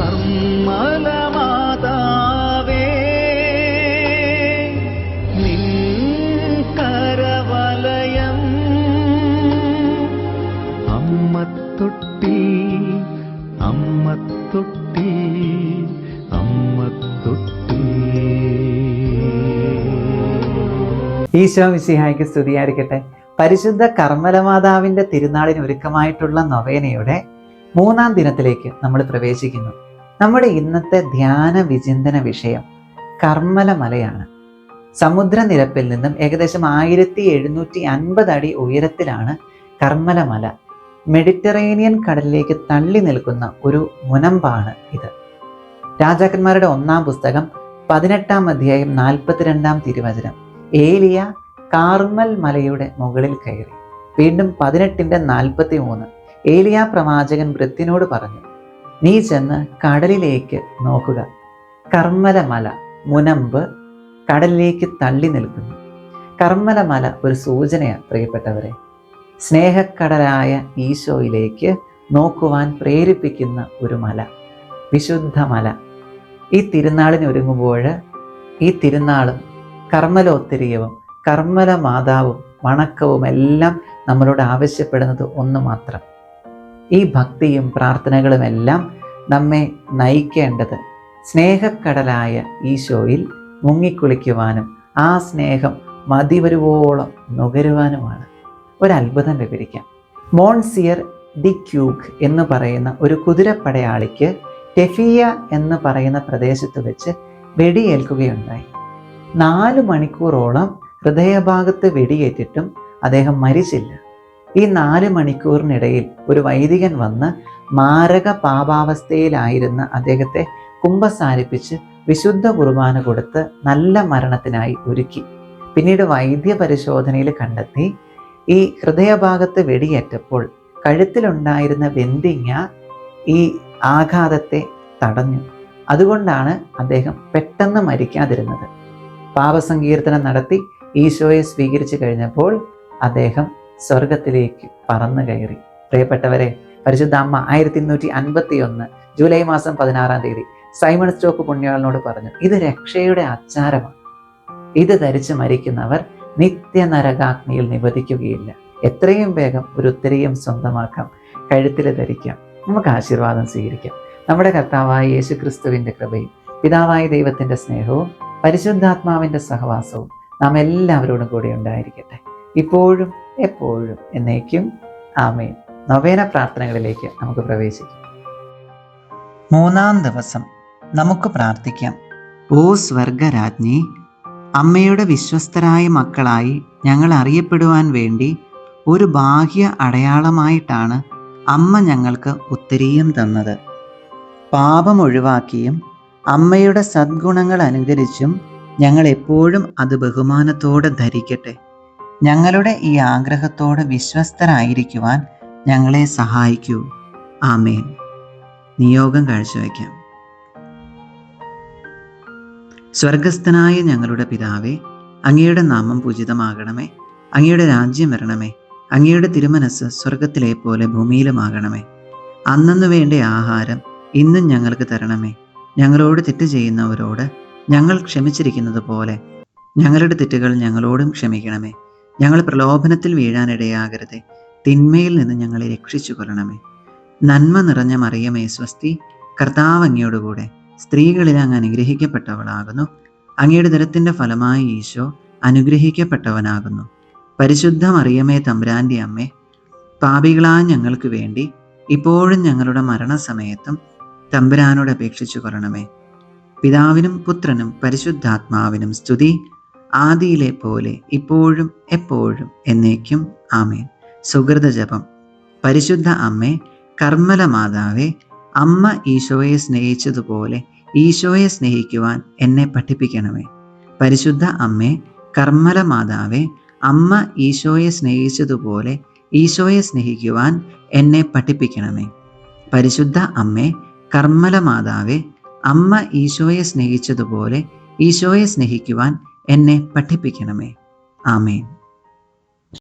കർമ്മലമാതാവേ നിൻ കരവലയം അമ്മത്തൊട്ടി അമ്മത്തൊട്ടി അമ്മത്തൊട്ടി. ഈശോ മിശിഹായ്ക്ക് സ്തുതിയായിരിക്കട്ടെ. പരിശുദ്ധ കർമ്മലമാതാവിൻ്റെ തിരുനാളിന് ഒരുക്കമായിട്ടുള്ള നൊവേനയുടെ 3-ാം ദിനത്തിലേക്ക് നമ്മൾ പ്രവേശിക്കുന്നു. നമ്മുടെ ഇന്നത്തെ ധ്യാന വിചിന്തന വിഷയം കർമ്മലമലയാണ്. സമുദ്രനിരപ്പിൽ നിന്നും ഏകദേശം 1750 അടി ഉയരത്തിലാണ് കർമ്മലമല. മെഡിറ്ററേനിയൻ കടലിലേക്ക് തള്ളി നിൽക്കുന്ന ഒരു മുനമ്പാണ് ഇത്. രാജാക്കന്മാരുടെ 1-ാം പുസ്തകം 18-ാം അധ്യായം 42-ാം തിരുവചനം, ഏലിയ കാർമൽ മലയുടെ മുകളിൽ കയറി. വീണ്ടും 18-43 ഏലിയ പ്രവാചകൻ ഭൃത്യനോട് പറഞ്ഞു, നീ ചെന്ന് കടലിലേക്ക് നോക്കുക. കർമ്മലമല മുനമ്പ് കടലിലേക്ക് തള്ളി നിൽക്കുന്നു. കർമ്മലമല ഒരു സൂചനയാണ് പ്രിയപ്പെട്ടവരെ. സ്നേഹക്കടലായ ഈശോയിലേക്ക് നോക്കുവാൻ പ്രേരിപ്പിക്കുന്ന ഒരു മല, വിശുദ്ധ മല. ഈ തിരുനാളിന് ഒരുങ്ങുമ്പോൾ ഈ തിരുനാളും കർമ്മലോത്തരീയവും കർമ്മല മാതാവും വണക്കവും എല്ലാം നമ്മളോട് ആവശ്യപ്പെടുന്നത് ഒന്ന് മാത്രം. ഈ ഭക്തിയും പ്രാർത്ഥനകളുമെല്ലാം നമ്മെ നയിക്കേണ്ടത് സ്നേഹക്കടലായ ഈശോയിൽ മുങ്ങിക്കുളിക്കുവാനും ആ സ്നേഹം മതിവരുവോളം നുകരുവാനുമാണ്. ഒരത്ഭുതം വിവരിക്കാം. മോൺസിയർ ഡി ക്യൂഗ് എന്ന് പറയുന്ന ഒരു കുതിരപ്പടയാളിക്ക് ടെഫിയ എന്ന് പറയുന്ന പ്രദേശത്ത് വെച്ച് വെടിയേൽക്കുകയുണ്ടായി. 4 മണിക്കൂറോളം ഹൃദയഭാഗത്ത് വെടിയേറ്റിട്ടും അദ്ദേഹം മരിച്ചില്ല. ഈ 4 മണിക്കൂറിനിടയിൽ ഒരു വൈദികൻ വന്ന് മാരക പാപാവസ്ഥയിലായിരുന്ന അദ്ദേഹത്തെ കുമ്പസാരിപ്പിച്ച് വിശുദ്ധ കുർബാന കൊടുത്ത് നല്ല മരണത്തിനായി ഒരുക്കി. പിന്നീട് വൈദ്യ പരിശോധനയിൽ കണ്ടെത്തി ഈ ഹൃദയഭാഗത്ത് വെടിയേറ്റപ്പോൾ കഴുത്തിലുണ്ടായിരുന്ന വെന്തിങ്ങ ഈ ആഘാതത്തെ തടഞ്ഞു. അതുകൊണ്ടാണ് അദ്ദേഹം പെട്ടെന്ന് മരിക്കാതിരുന്നത്. പാപസങ്കീർത്തനം നടത്തി ഈശോയെ സ്വീകരിച്ചു കഴിഞ്ഞപ്പോൾ അദ്ദേഹം സ്വർഗത്തിലേക്ക് പറന്നു കയറി. പ്രിയപ്പെട്ടവരെ, പരിശുദ്ധ അമ്മ 1851 ജൂലൈ മാസം 16-ാം തീയതി സൈമൺ സ്റ്റോക്ക് പുണ്യാളനോട് പറഞ്ഞു, ഇത് രക്ഷയുടെ ആചാരമാണ്. ഇത് ധരിച്ച് മരിക്കുന്നവർ നിത്യനരകാഗ്നിയിൽ നിബന്ധിക്കുകയില്ല. എത്രയും വേഗം ഒരു ഉത്തരീയം സ്വന്തമാക്കാം, കഴുത്തിൽ ധരിക്കാം. നമുക്ക് ആശീർവാദം സ്വീകരിക്കാം. നമ്മുടെ കർത്താവായ യേശു ക്രിസ്തുവിൻ്റെ കൃപയും പിതാവായ ദൈവത്തിൻ്റെ സ്നേഹവും പരിശുദ്ധാത്മാവിൻ്റെ സഹവാസവും നാം എല്ലാവരോടും കൂടി ഉണ്ടായിരിക്കട്ടെ, ഇപ്പോഴും എപ്പോഴും എന്നേക്കും. ആമേൻ. നൊവേന പ്രാർത്ഥനകളിലേക്ക് നമുക്ക് പ്രവേശിക്കാം. 3-ാം ദിവസം നമുക്ക് പ്രാർത്ഥിക്കാം. ഓ സ്വർഗരാജ്ഞി, അമ്മയുടെ വിശ്വസ്തരായ മക്കളായി ഞങ്ങൾ അറിയപ്പെടുവാൻ വേണ്ടി ഒരു ബാഹ്യ അടയാളമായിട്ടാണ് അമ്മ ഞങ്ങൾക്ക് ഉത്തരീയം തന്നത്. പാപം ഒഴിവാക്കിയും അമ്മയുടെ സദ്ഗുണങ്ങൾ അനുകരിച്ചും ഞങ്ങൾ എപ്പോഴും അത് ബഹുമാനത്തോടെ ധരിക്കട്ടെ. ഞങ്ങളുടെ ഈ ആഗ്രഹത്തോട് വിശ്വസ്തരായിരിക്കുവാൻ ഞങ്ങളെ സഹായിക്കൂ. ആമേൻ. നിയോഗം കാഴ്ചവെക്കാം. സ്വർഗസ്ഥനായ ഞങ്ങളുടെ പിതാവേ, അങ്ങയുടെ നാമം പൂജിതമാകണമേ. അങ്ങയുടെ രാജ്യം വരണമേ. അങ്ങയുടെ തിരുമനസ് സ്വർഗത്തിലെ പോലെ ഭൂമിയിലുമാകണമേ. അന്നന്നു വേണ്ട ആഹാരം ഇന്നും ഞങ്ങൾക്ക് തരണമേ. ഞങ്ങളോട് തെറ്റ് ചെയ്യുന്നവരോട് ഞങ്ങൾ ക്ഷമിച്ചിരിക്കുന്നത് പോലെ ഞങ്ങളുടെ തെറ്റുകൾ ഞങ്ങളോടും ക്ഷമിക്കണമേ. ഞങ്ങൾ പ്രലോഭനത്തിൽ വീഴാനിടയാകരുതേ. തിന്മയിൽ നിന്ന് ഞങ്ങളെ രക്ഷിച്ചു കൊള്ളണമേ. നന്മ നിറഞ്ഞ മറിയമേ സ്വസ്തി, കർത്താവ് അങ്ങയോടുകൂടെ സ്ത്രീകളിൽ അങ്ങ് അനുഗ്രഹിക്കപ്പെട്ടവളാകുന്നു. അങ്ങയുടെ ദരത്തിൻ്റെ ഫലമായി ഈശോ അനുഗ്രഹിക്കപ്പെട്ടവനാകുന്നു. പരിശുദ്ധ മറിയമേ തമ്പുരാൻ്റെ അമ്മേ, പാപികളായ ഞങ്ങൾക്ക് വേണ്ടി ഇപ്പോഴും ഞങ്ങളുടെ മരണസമയത്തും തമ്പുരാനോട് അപേക്ഷിച്ചു കൊള്ളണമേ. പിതാവിനും പുത്രനും പരിശുദ്ധാത്മാവിനും സ്തുതി, ആദിയിലെ പോലെ ഇപ്പോഴും എപ്പോഴും എന്നേക്കും. ആമേൻ. സുഹൃത ജപം. പരിശുദ്ധ അമ്മേ, കർമ്മല മാതാവേ, അമ്മ ഈശോയെ സ്നേഹിച്ചതുപോലെ ഈശോയെ സ്നേഹിക്കുവാൻ എന്നെ പഠിപ്പിക്കണമേ. പരിശുദ്ധ അമ്മേ, കർമ്മല മാതാവേ, അമ്മ ഈശോയെ സ്നേഹിച്ചതുപോലെ ഈശോയെ സ്നേഹിക്കുവാൻ എന്നെ പഠിപ്പിക്കണമേ. പരിശുദ്ധ അമ്മേ, കർമ്മല മാതാവേ, അമ്മ ഈശോയെ സ്നേഹിച്ചതുപോലെ ഈശോയെ സ്നേഹിക്കുവാൻ എന്നെ പഠിപ്പിക്കണമേ. ആമേൻ.